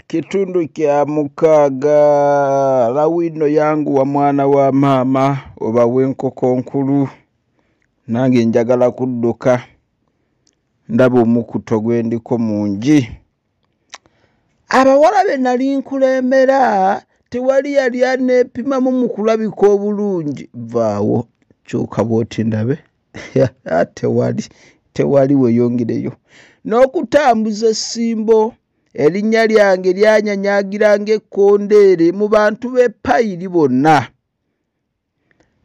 Kitundu kya mukaaga lawino yangu wa mwana wa mama oba w'enkoko nkulu nange njagala kudduka ndaba omukuto gwe ndiko mungi. Abawala be nali nkulembera tewali yali aneepimamu mu kulabika obulungi. Vaawo kyuka bw'oti ndabe tewali weeyongereyo n'okutambuza essimbo. Erinnya lyange lyanyanyagira ng'ekkondeere mu bantu b'Epayiri bonna.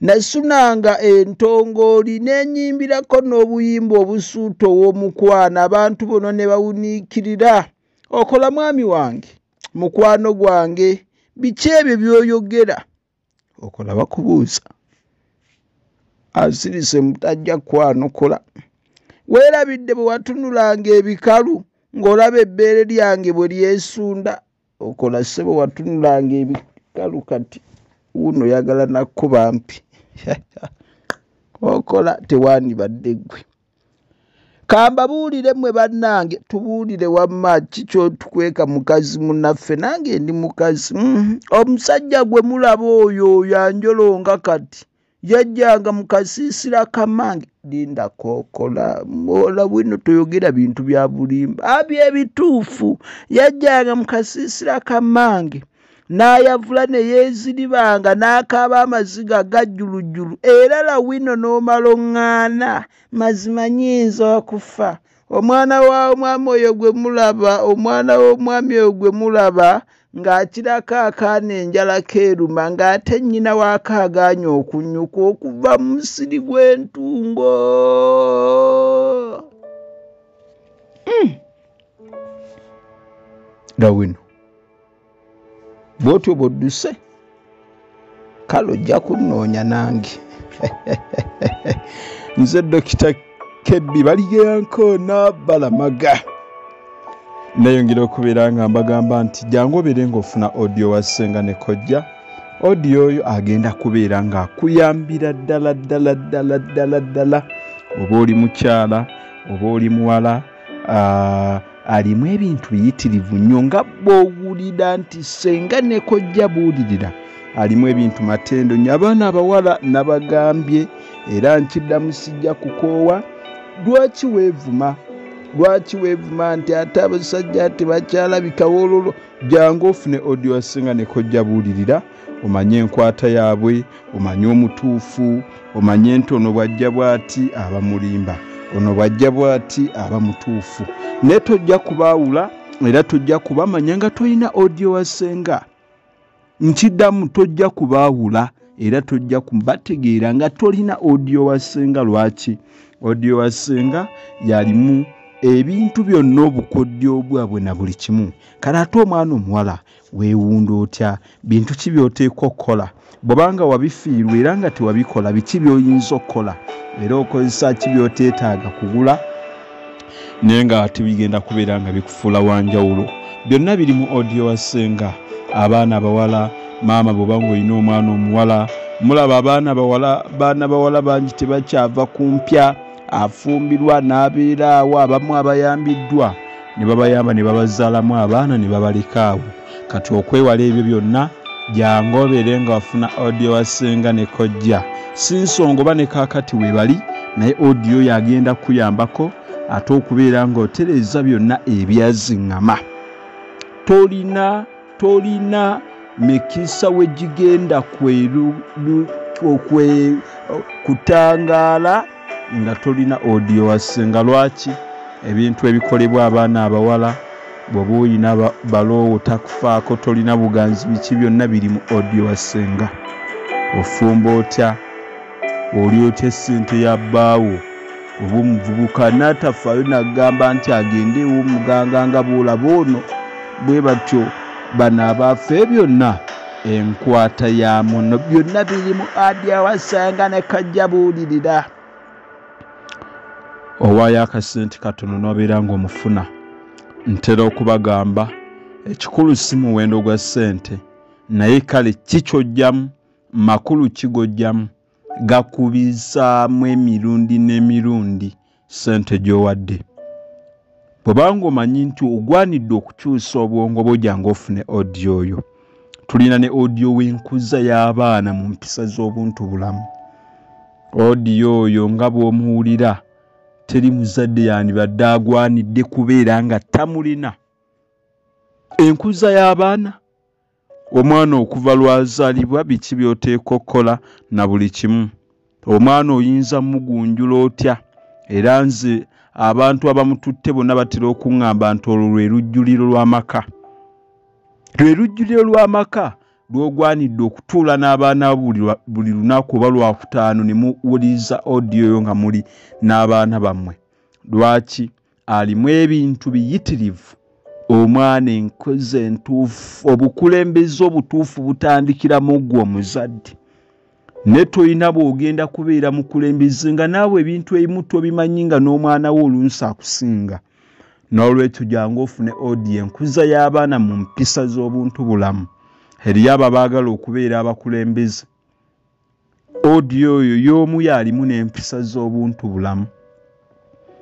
Nasunanga entongooli n'ennyimbirako n'obuyimba obusuuta ow'omukwana abantu bonna ne bawuniikirira. Okola mwami wange, mukwano gwange, biki ebyo by'oyogera? Okola bakubuuza. Asirise mutajja kwanokola. Weerabidde bwe watunulanga ebikalu ng'olaba ebbeere lyange bwe lyesunda. Okola ssebo watunulanga ebikalu kati wuno yagala nakkuba mpi. Okola tewandibadde ggwe. Kambabuulire mmwe bannange, tubuulire wamma kiki otukweka mukazi munnaffe, nange ndi mukazi. Omusajja gwe mulaba oyo anjolonga kati yajjanga mu kasiisira kamange. Linda Kookola, mwola bwino toyogera bintu bya bulimba. Byebituufu, yajjanga mu kasiisira kamange n'ayavula ne yeeziribanga n'akaaba amaziga gajjulujjulu. Era lawino n'omala oŋŋaana, mazima nnyinza okufa. Omwana w'omwami oyo gwe mulaba, omwana w'omwami oyo gwe mulaba ng'akirako akaana enjala keeruma ng'ate nnyina waako agaanye okunnyuka okuva mu musiri gw'entungo. Lawino bw'otyo bw'odduse kale ojja kunnoonya nange. Nze Dokita Kebbi Baliyankoona Balamaga. Nayongera okubeera nga mbagamba nti jangu obeere ng'ofuna audio wa Ssenga ne Kojja. Audio oyo agenda kubeera ng'akuyambira ddala. Oba oli mukyala, oba oli muwala, alimu ebintu biyitirivu nnyo nga bw'owulira nti Ssenga ne Kojja buulirira. Alimu ebintu matendo nnyo. Abaana abawala nabagambye era nkiddamu sijja kukoowa. Lwaki weevuma? Lwaki weevuma nti ate abasajja tebakyalabika wololo? Jangu ofune audio wa Ssenga ne Kojja buulirira, omanye enkwata yaabwe, omanye omutuufu, omanye nti ono bw'ajja bw'ati aba mulimba, ono bw'ajja bw'ati aba mutuufu. Naye tojja kubaawula era tojja kubamanya nga tolina audio wa Ssenga. Nkiddamu, tojja kubaawula era tojja kubategeera nga tolina audio wa Ssenga. Lwaki? Audio wa Ssenga yalimu ebintu byonna obukodyo bwabwe na buli kimu. Kale ate omwana omuwala weewunda otya? Bintu ki by'oteekwa okukola? Bw'obanga wabifiirwa era nga tewabikola, biki by'oyinza okukola? Era okozesa ki by'oteetaaga kugula naye nga ate bigenda kubeera nga bikufuula wanjawulo? Byonna biri mu audio wa Ssenga. Abaana abawala, maama bw'oba ng'olina omwana omuwala, mulaba abaana bawala bangi tebakyava ku mpya, afumbirwa n'abeera awo. Abamu abayambiddwa ne babayamba ne babazaalamu abaana ne babaleka awo. Kati okwewala ebyo byonna, jangu obeere nga wafuna audio wa Ssenga ne Kojja. Si nsonga oba ne kaakati weebali, naye audio yagenda kuyambako ate okubeera ng'otereeza byonna ebyaziŋŋama. Tolina mikisa we gigenda kutangaala nga tolina audio wa Ssenga. Lwaki? Ebintu ebikolebwa abaana abawala bw'oba oyina baloowo takufaako, tolina buganzi, biki byonna biri mu audio wa Ssenga. Ofumba otya? Oli otya essente ya bbaawo? Oba omuvubuka n'atafaayo n'agamba nti agende ew'omuganga nga bw'olaba ono bwe batyo bano abaafe. Byonna enkwata ya muno byonna biri mu audio wa Ssenga ne Kojja buulirira. Owaayo akasente katono n'obeera ng'omufuna. Ntera okubagamba ekikulu si muwendo gwa ssente, naye kale kikyojjamu, makulu kigojjamu, gakubizaamu emirundi n'emirundi ssente gy'owadde. bw'obanga omanyi nti ogwanidde okukyusa obwongo bwo jangu ofune audio oyo. Tulina ne audio w'enkuza y'abaana mu mpisa z'obuntu bulamu. Audio oyo nga bw'omuwulira teri muzadde yandibadde agwanidde kubeera nga tamulina. Enkuza y'abaana, omwana okuva lwazaalibwa biki by'oteeka okukola na buli kimu. Omwana oyinza mugunjula otya, era nze abantu abamututte bonna batera okuŋŋamba nti olwo lwe lujjuliro lw'amaka. Lwe lujjuliro lw'amaka lw'ogwanidde okutuula n'abaana buli lunaku oba lwakutaano ne muwuliriza audio yo nga muli n'abaana bammwe. Lwaki? Alimu ebintu biyitirivu. Omwana enkozi entuufu, obukulembeze obutuufu butandikira mu ggwe omuzadde. Ne tolina bw'ogenda kubeera mukulembeze nga naawe ebintu ebimu tobimanyi nga n'omwana wo oluusi akusinga. N'olwekyo jangu ofune audio enkuza y'abaana mu mpisa z'obuntu bulamu. Eriyo abo abaagala okubeera abakulembeze. Audio oyo y'omu yalimu n'empisa z'obuntu bulamu.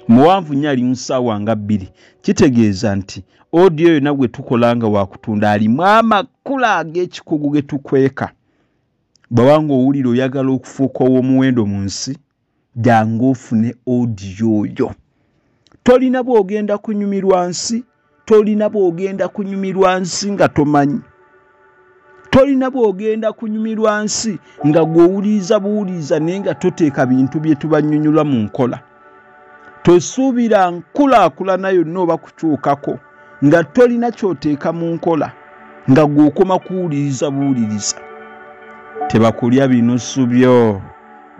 Muwanvu nnyo ali mu ssaawa nga 2. Kitegeeza nti audio oyo nagwe tukola nga wakutunda alimu amakulu ag'ekikugu ge tukweka. Bw'obanga owulira oyagala okufuuka ow'omuwendo mu nsi, jangu ofune audio oyo. Tolina bw'ogenda kunyumirwa nsi, tolina bw'ogenda kunyumirwa nsi nga tomanyi. Tolina bw'ogenda kunyumirwa nsi nga gw'owuliriza buwuliriza naye nga toteeka bintu bye tubannyonnyola mu nkola. Tosuubira nkulaakulana yonna oba kukyukako nga tolina ky'oteeka mu nkola nga gw'okoma kuwuliriza buwuliriza. Tebakulya binusu byo.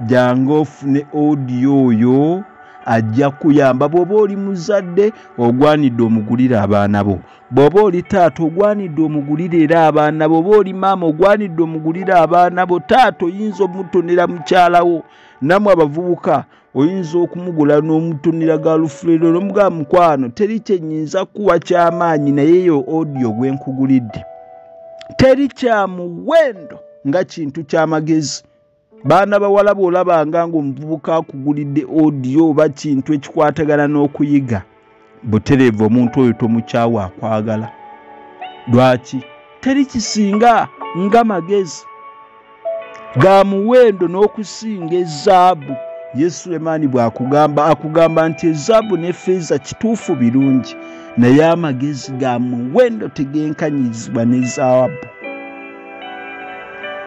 Jangu ofune audio oyo ajja kuyamba. Bw'oba oli muzadde ogwanidde omugulire abaana bo. Bw'oba oli taata ogwanidde omugulire era abaana bo. Bw'oba oli maama ogwanidde omugulire abaana bo. Taata oyinza omutonera mukyala wo. Nammwe abavubuka oyinza okumugula n'omutonera galufulero n'omugamba mukwano teri kyennyinza kuwa ky'amaanyi naye eyo audio gwe nkugulidde. Teri kya muwendo nga kintu ky'amagezi. Baana bawala bw'olabanga ng'omuvubuka akugulidde audio oba kintu ekikwatagana n'okuyiga, butereevu omuntu oyo tomukyawa akwagala. Lwaki? Teri kisinga nga magezi ga muwendo n'okusinga ezaabu. Yesu Sulemaani akugamba nti ezaabu ne ffeeza kituufu birungi, naye amagezi ga muwendo tegenkanyizibwa n'ezaabu.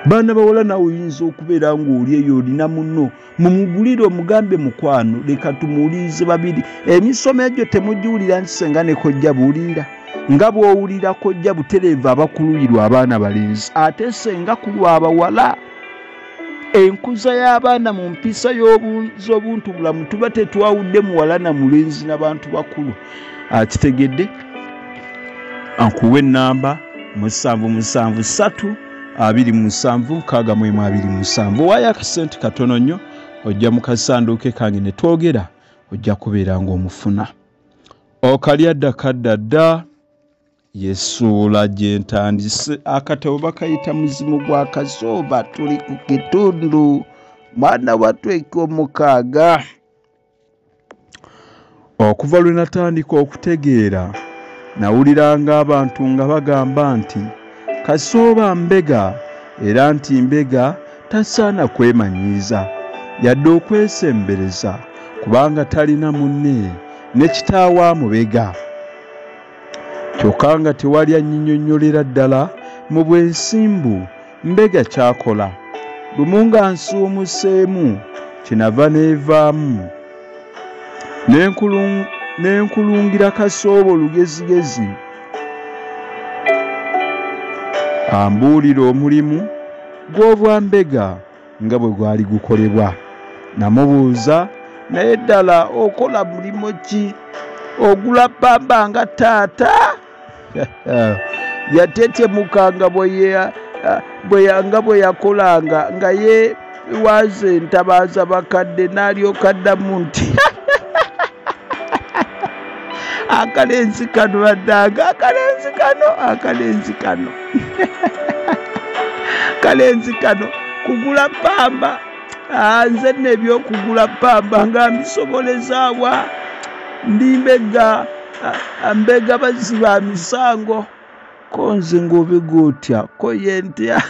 Baana bawala nawe oyinza okubeera ng'oli eyo olina munno mumugulire omugambe mukwano leka tumuwulirize babiri. Emisomo egyo temugiwulira nti senga ne kojja buwulira. Nga bw'owulira kojja butereevu abakuluyirwa abaana balenzi ate senga kulwa abawala. Enkuza y'abaana mu mpisa z'obuntu bulamu tuba tetwawudde muwala na mulenzi n'abantu bakulu. Kitegedde? Ankuwe ennamba 773 27 627. Waayo akasente katono nnyo ojja mu kasanduuke kange ne twogera ojja kubeera ng'omufuna. Okalya ddakadda yesuula gye ntandise. Akatabo bakayita muzimu gwa kasooba. Tuli ku kitundu mwana watweka 6. Okuva lwe natandika okutegeera nawuliranga abantu nga bagamba nti kasooba mbega era nti mbega tasaana kwemanyiiza yadde okwesembereza kubanga talina munne ne kitaawe amubega. Kyokka nga tewali annyinyonnyolera ddala mu bwensimbu mbega kyakola. Lumu nga nsuumuseemu kinava neevaamu n'enkulungira kasooba olugezigezi ambuulira omulimu gw'obwambega nga bwe gwali gukolebwa. Namubuuza, naye ddala okola mulimo ki? Ogula ppamba nga taata? Yatetemukanga bwe yakolanga nga ye waaze entabaaza bakadde n'alyoka addamu nti akalenzi kano baddanga akalenzi kano kugula ppamba. Nze n'ebyokugula ppamba nga mbisobolezaawa. Ndimbega ambega baziba misango konze ngobega otya ko yentya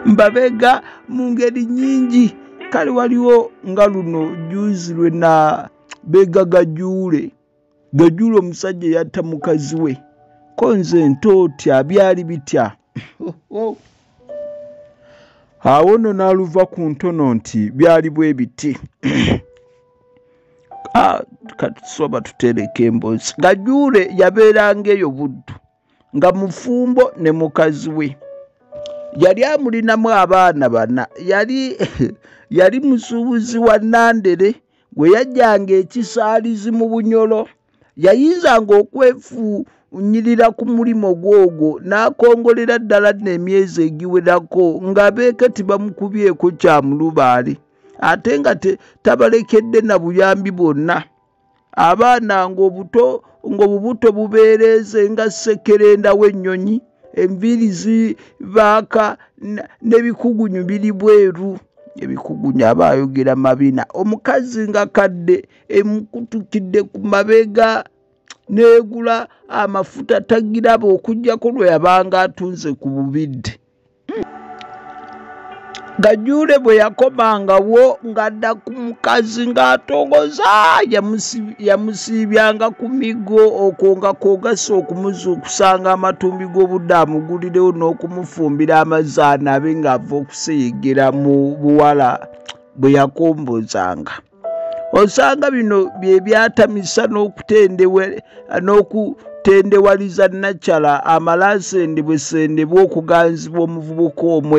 mbabega mu ngeri nyingi kale waliwo nga luno juzi lwena bega Gajuule omusajja yatta mukazi we konze ntotya byali bitya awo nno n'aluva ku ntono nti byali bwe biti katusoba tutereka emboozi Gajuule yabeeranga eyo Buddu nga mufumbo ne mukazi we yali amulinamu abaana bana yali musuubuzi wa Nandere gwe yajjanga ekisaalizi mu Bunyolo yayinzanga okwefuunyirira ku mulimo gwogwo n'akongolera ddala n'emyezi egiwerako ng'abeeketi bamukubyeko kya mulubaale ate nga tabalekedde na buyambi bwonna abaana ng'obubuto bubeereeze nga ssekerenda w'ennyonyi enviiri zibaaka n'ebikugunyu biri bweru ebikugunyu aba ayogera mabina omukazi nga kadde emukutukidde ku mabega n'egula amafuta tagiraba okuggyako lwe yabanga atunze ku bubidde Gajuule bwe yakomangawo ng'adda ku mukazi ng'atogoza yamusiibyanga ku migo okwo nga kwogasa okumuzuukusa ng'amatumbi g'obudde amugulirewo n'okumufumbira amazzi anabe ng'ava okuseyeggera mu buwala bwe yakombozanga osanga bino bye byatamisa n'okutendewaliza Nakyala amalaasendebwesendebwe okuganzibwa omuvubuka omwe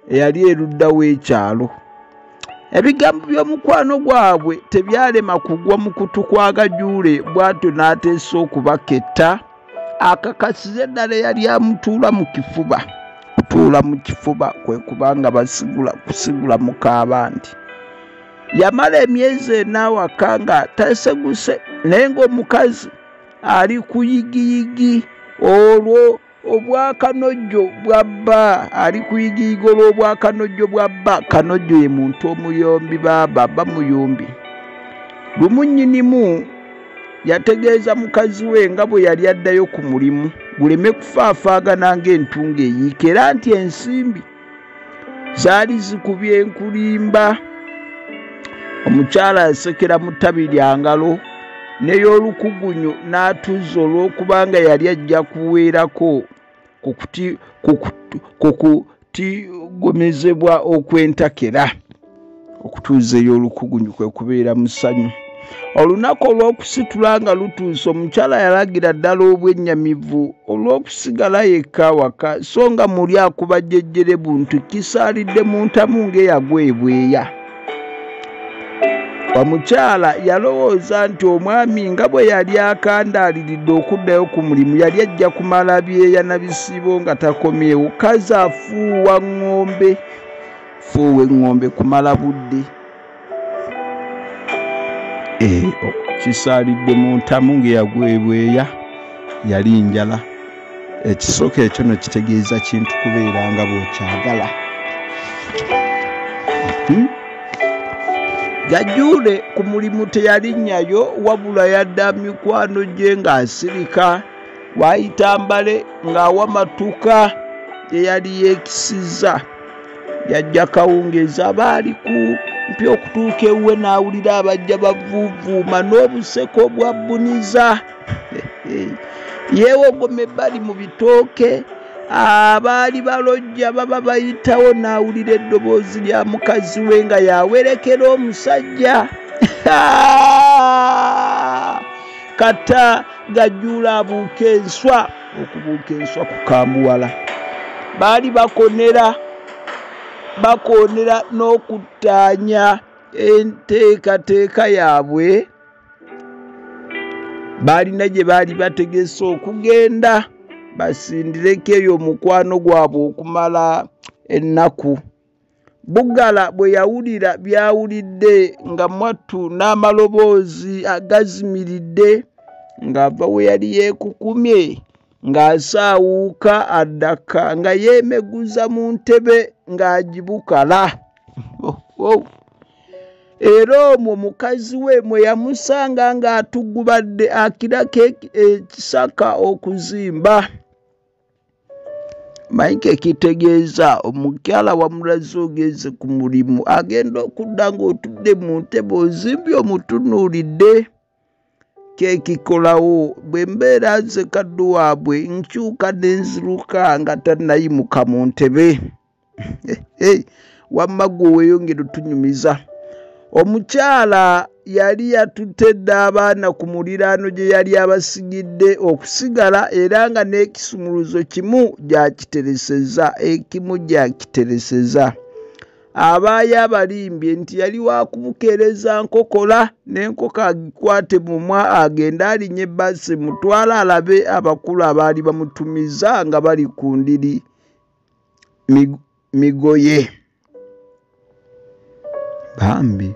eyali erudda w'ekyalo ebigambo by'omukwano gwabwe tebyalema kugwa mu kutu kwa Gajuule bw'atyo n'ateesa okubaketta akakasize ddala yali amutuula mu kifuba kutuula mu kifuba kwe kubanga kusigula mukaaba nti yamala emyezi enawaka nga taseguse naye ng'omukazi ali ku yigiyigi olwo obwakanojjo bwabba ali kuyigiyiga olw'obwakanojjo bwabba kanojjo ye muntu omuyombi baba muyombi lumu nnyinimu yategeeza mukazi we nga bwe yali addayo ku mulimu guleme kufaafaagana ng'entunga eyiika era nti ensimbi zaali zikubye enkulimba omukyala yasekera mu ttabi lya ngalo n'ey'olukugunyu n'atuzza olw'okubanga yali ajja kuweerako ku kutigomezebwa okw'entakera okutuuza ey'olukugunyu kwe kubeera musanyu olunaku olw'okusitula nga lutuuse omukyala yalagira ddala obwennyamivu olw'okusigala yekka waka so nga muli akuba jjejjere buntu kisaalidde mu ntamu ng'eyagwa ebweya omukyala yalowooza nti omwami nga bwe yali akandaaliridde okuddayo ku mulimu yali ajja kumala byeya na bisibo nga takomyewo kazi afuuwa ng'ombe kumala budde kisaalidde mu ntamu ng'eyagwa ebweya yali njala ekisooka ekyo no kitegeeza kintu kubeera nga bw'okyagala Gajuule ku mulimu teyalinnyayo wabula yadda mikwano gye ng'asirika waayita Mbale ng'awa matuka eyali yeekisizza yajja kawungeeza baali kumpi okutuuka ewuwe n'awulira abajja bavuuvuuma n'obuseko obwabbuniza yeewogoma ebbali mu bitooke abaali balojja baba bayitawo n'awulira eddoboozi lya mukazi we nga yawerekera omusajja kata Gajuule abuuka enswa okubuuka enswa ku kambuwala baali bakoonera n'okuttaanya enteekateeka yaabwe baalina gye baali bategese okugenda basindireko eyo omukwano gwabwe okumala ennaku Bugala bwe yawulira byawulidde nga mwattu n'amaloboozi agazimiridde ng'ava we yali yeekukumye ng'asaawuuka addaka nga yeemeguza mu ntebe ng'agibukala era omwo mukazi we mwe yamusanga ng'atugubadde akirako ekisaka okuzimba. Maike kitegeeza omukyala wamulaze ogenze ku mulimu agenda okudda ng'otudde mu ntebe ozimbye omutunuulidde. Kekikolawo bwe mbeera nze kaddu waabwe nkyuka n'enziruka nga tannayimuka mu ntebe. Wamma gwe weeyongera otunyumiza. Omukyala yali yatutedde abaana ku muliraano gye yali abasigidde okusigala era nga n'ekisumuluzo kimu gyakitereseza ekimu gyakitereseza. Abaayo abalimbye nti yali wakubukeereza nkokola n'enkoko agikwate mumwa agenda alinye ebbasi mutwala alabe abakulu abaali bamutumiza nga bali ku ndiri migoye. Bambi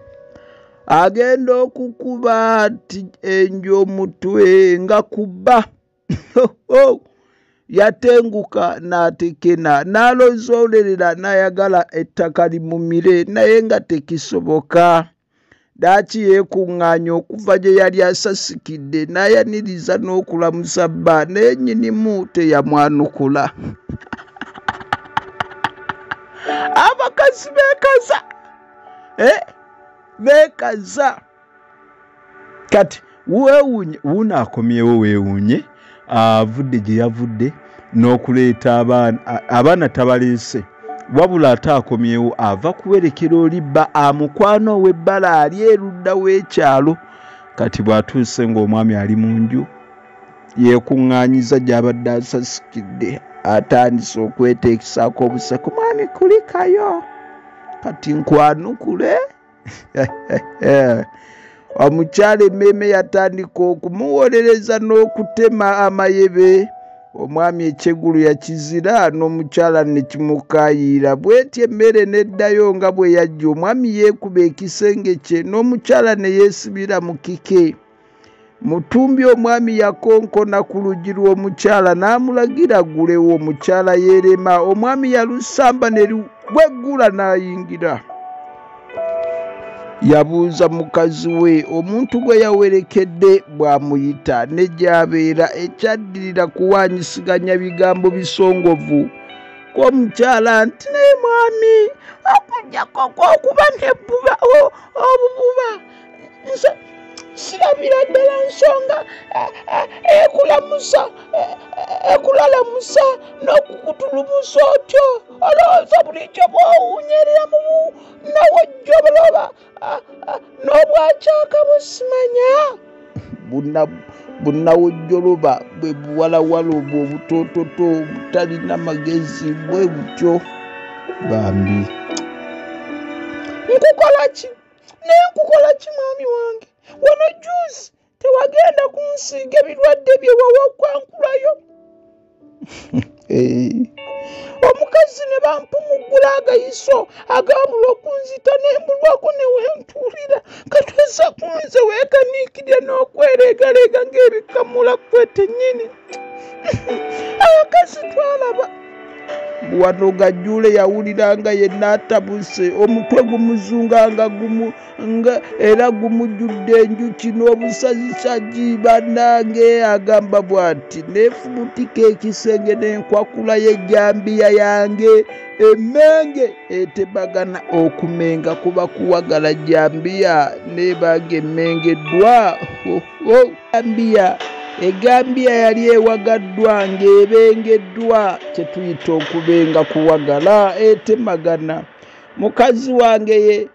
agenda okukuba ati enjo omutwe nga kubba. Yatenguka n'atekena n'alozoolerera n'ayagala ettaka limumire naye nga tekisoboka. Ddaaki yeekuŋŋaanya okuva gye yali asasikidde n'ayaniriza n'okulamusa bba naye nnyinimu teyamwanukula. Abakazi beekaza. Beekaza. Kati weewuunye wuuno akomyewo weewuunye avudde gye yavudde n'okuleeta abaana tabaleese wabula ate akomyewo ava kuwerekera olibba amukwano ow'ebbala ali erudda w'ekyalo. Kati bw'atuuse ng'omwami ali mu nju yeekuŋŋaanyiza gy'abadde asasikidde atandise okweteekisaako obuseko. Mwami kulikayo kati nkwanukule. Omukyala emmeeme yatandika okumuwolereza n'okutema amayebe. Omwami ekyegulu yakizira n'omukyala ne kimukaayira. Bw'etyo emmere n'eddayo nga bwe yajja. Omwami yeekuba ekisenge kye n'omukyala ne yeesibira mu kike. Mutumbi omwami yakonkona ku luggi lw'omukyala n'amulagira aggulewo. Omukyala yeerema. Omwami yalusamba ne lweggula n'ayingira. Yabuuza mukazi we omuntu gwe yawerekedde bw'amuyita ne gy'abeera ekyaddirira kuwaanyisiganya bigambo bisongovu. Kw'omukyala nti naye mwami okujjako okuba n'ebbuba obububa sirabira ddala nsonga ekulalamusa n'okukutulumusa otyo. Olowooza bulijjo bw'owuunyerera mu nawojjoloba n'obwakyaka busimanya. Bunnawojjoloba bwe buwalawala obwo obutoototo butalina magezi bwe butyo. Bambi nkukola ki mwami wange? Wano juice tewagenda kunsiiga ebirwadde bye wawa okwankulayo. Omukazi ne bampumugula agayiso agabula okunzita nembulwako ne wentuulira. Katweza kunze weekaniikirya n'okwereegareega ng'ebikamula kwete nnyini. Abakazi twalaba. Wano Gajjuule yawulira nga yenna atabuse omutwe gumuzunga nga era gumujjudde enjuki n'obusazisaji. Bannange agamba bw'ati neefubutika ekisenge n'enkwakula y'ejjambiya yange emmenge etebagana okumenga kuba kuwagala jjambiya neebanga emmengeddwa. Eggambiya yali ewagaddwa ng'ebengeddwa kye tuyita okubenga kuwagala etemagana. Mukazi wange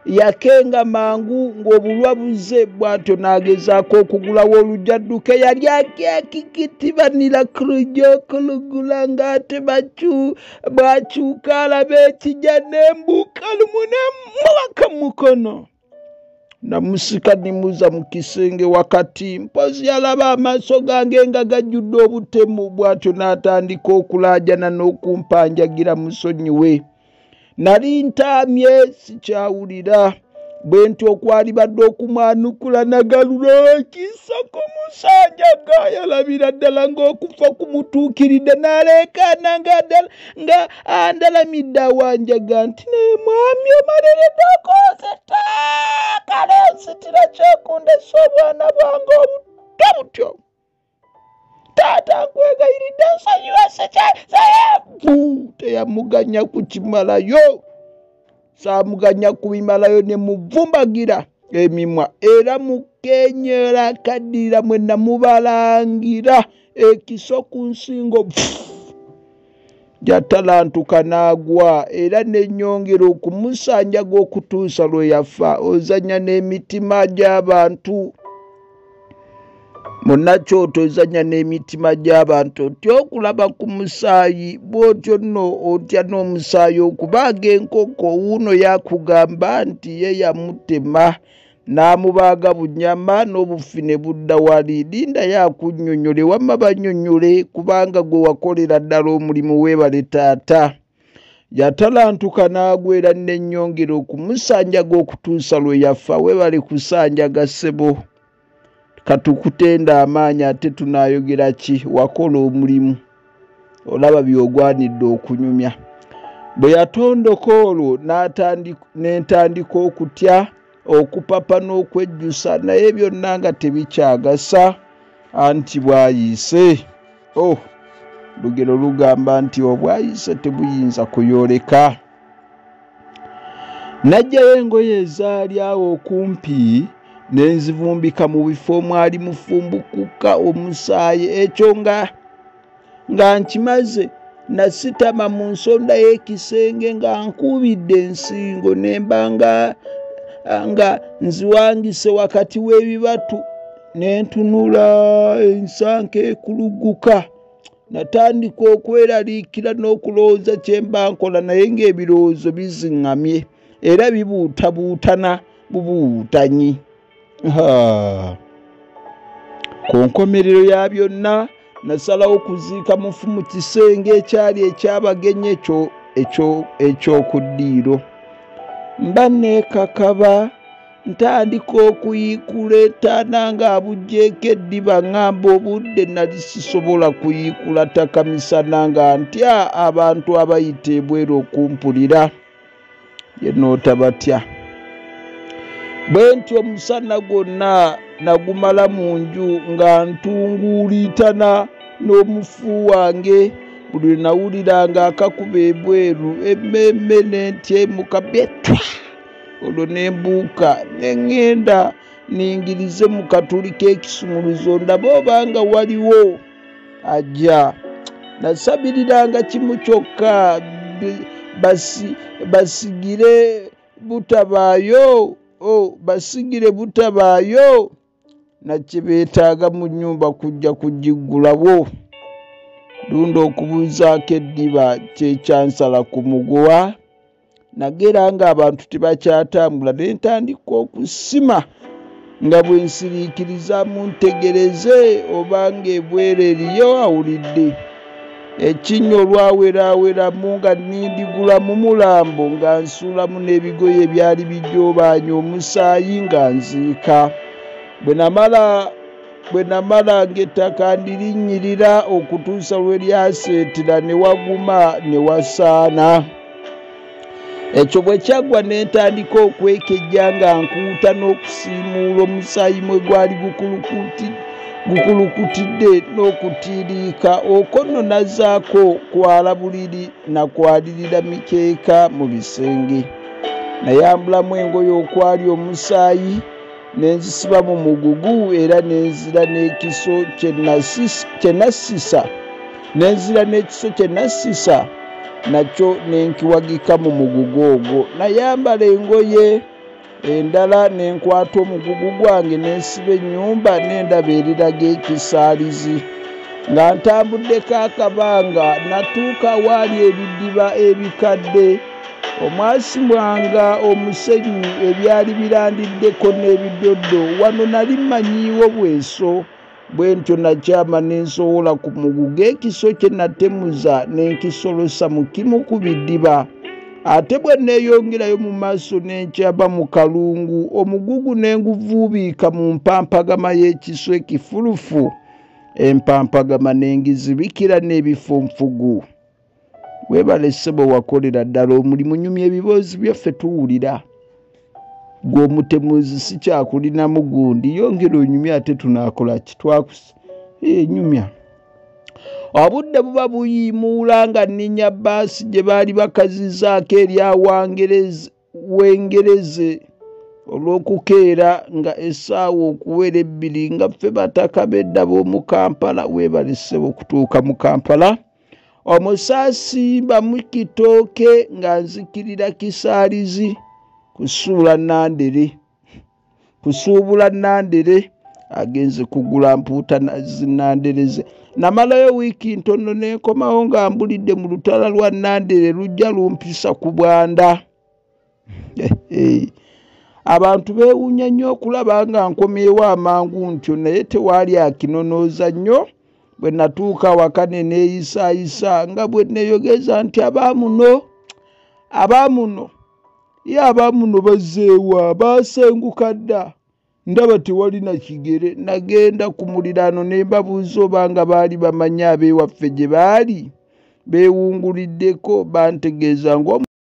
yakenga mangu ng'obulwa buzze bw'atyo n'agezaako okugulawo olujjadduke. Yali akikitibanira ku lujja okulugula ng'ate bw'akyuka alaba ekijja n'embuuka lumu n'emubaka mu mukono. Namusika nimuza mu kisenge wakati. Mpozi yalaba amaaso gange nga gajjudde obutemu bw'atyo n'atandika okulaajana n'okumpanjagira musonyiwe. Nali ntaamye sikyawulira. Bwe ntyo okwali badde okumwanukula nagalula ekiso ku Musanjaga yalabira ddala ng'okufa kumutuukiridde n'aleekaana nga andalamidde awanjaga nti naye mwami omalereddeko nzita kale nsitira kyekundesa obwana bwange obutto butyo. Taata nkwegayiridde nsonyiwa sekyayi teyamuganya kukimalayo. Saamuganya kubimalayo ne muvumbagira emimwa era mukenyera akaddirira mwe namubalangira ekiso ku nsingo jatalantuka n'agwa era n'ennyongera okumusanjaga okutuusa lwe yafa. Ozanya n'emitima gy'abantu munnakyoto, ozanya n'emitima gy'abantu otya okulaba ku musaayi bw'otyo nno otya n'omusaayi okubaaga enkoko. Wuuno yakugamba nti ye yamutema n'amubaaga bunyama n'obufi ne budda wali. Linda yakunnyonnyole wamma bannyonnyole kubanga gwe wakolera ddala omulimu. Weebale taata. Yatalantuka n'agwera n'ennyongera okumusanjaga okutuusa lwe yafa. Weebale kusanjaga ssebo. Katukutenda amaanyi ate tunaayogera ki? Wakola omulimu olaba by'ogwanidde okunyumya. Bwe yatondoka olwo n'entandika okutya okupapa n'okwejjusa naye byonna nga tebikyagasa anti bwayise. Lugero lugamba nti obwayise tebuyinza kuyooleka. Najjayo engoye ezaali awo okumpi nenzivumbika mu bifo mwali mufumbukuka omusaayi. Ekyo nga nkimaze nasitama mu nsonda y'ekisenge nga nkuubidde ensingo nemba nga nziwangise wakati w'ebibatu nentunula ensanka ekuluguka. Natandika okweraliikira n'okulowooza kye mba nkola naye ng'ebirowoozo biziŋŋamye era bibuutabuutana bubuutanyi. Ku nkomerero ya byonna nasalawo kuziika mufu mu kisenge ekyali ekyabagenyi eky'oku ddiiro. Mba neekakaba ntandika okuyiikula entaana ng'abugjeeko eddiba ŋŋamba obudde nali sisobola kuyiikula ttaka misana nga ntya abantu abayita ebweru okumpulira. Ye n'otabatya. Bwe ntyo omusana gwonna nagumala mu nju nga ntunguuliitana n'omufu wange. Buli lwe nawuliranga akakuba ebweru emmemme n'entyemuka betwa. Olwo ne mbuuka ne ŋŋenda ningirize mu katuli k'ekisumuluzo ndabe obanga waliwo ajja. Nasabiriranga kimu kyokka, basigire butabaayo. Basigire butabaayo na kye beetaaga mu nnyumba kujja kugiggulawo. Lunda okubuuzaako eddiba kyekyansala ku muguwa. Nagera ng'abantu tebakyatambula ne ntandika okusima nga bwe nsiriikiriza muntegereze obanga ebweru eriyo awulidde. Ekinnya olwaweeraaweramu nga nindigula mu mulambo nga nsuulamu n'ebigoye ebyali bijoobaanya omusaayi nga nziika. Bwe namala ng'ettaka ndirinnyirira okutuusa lwe lyaseetera ne waguma ne wasaana. Ekyo bwe kyaggwa ne ntandika okwekejja nga nkuuta n'okusiimuula omusaayi mwe gwali gukulukutidde n'okutiiriika. Okwo nno nazzaako kwala buliri na kwalirira mikeeka mu bisenge. Nayambulamu engoye okwali omusaayi ne nzisiba mu mugugu era nenzira n'ekiso kye nassisa nakyo nenkiwagika mu mugugu ogwo. Nayambala engoye endala nenkwata omugugu gwange nensiba ennyumba n'endaba eriraga ekisaalizi. Nga ntambuddeko akabanga natuuka awaali ebiddiba ebikadde. Omwasimwanga omusenyu ebyali birandiddeko n'ebidoddo. Wano nali mmanyiiwo bweso. Bwe ntyo nakyama ne nsowola ku mugugu ekiso kye natemuza ne nkisolosa mu kimu ku biddiba. ate bwe neeyongerayo mu maaso n'enkyaba mu kalungu omugugu ne nguvuubiika mu mpampagama y'ekiswa ekifulufu empampagama ne ngizibikira n'ebifunfugu. Weebale ssebo wakolera ddala omulimu, nyumya ebiboozi byaffe tuwulira. Gwe omutemuzi sikyakulinamu gundi, yongera onyumya ate tunaakola ki? Nyumya. Obudde buba buyimuula nga nninya bbaasi gye baali bakazizaako eri Wengereze olw'okukeera nga essaawa okuwera 2 nga ffe bataka bedda b'omu Kampala. Weebale ssebo okutuuka mu Kampala. Omusaasimba mu Kitooke nga nzikirira Kisaalizi kusuubula Nandere agenze kugula mpuuta zinandereze. Namalayo wiiki ntono n'enkomawo nga mbulidde mu lutala lwa Nandere lujja lumpisa ku Bwanda. Abantu beewuunya nnyo okulaba nga nkomyewo amangu ntyo, naye tewaali akinonooza nnyo. Bwe natuuka awaka ne neeyisaayisa nga bwe neeyogeza nti abaamuno bazzeewa, baasenguka dda. Ndaba tewali na kigere. Nagenda ku muliraano ne mbabuuza oba nga baali bamanyi ab'ewaffe gye baali. Beewunguliddeko bantegeeza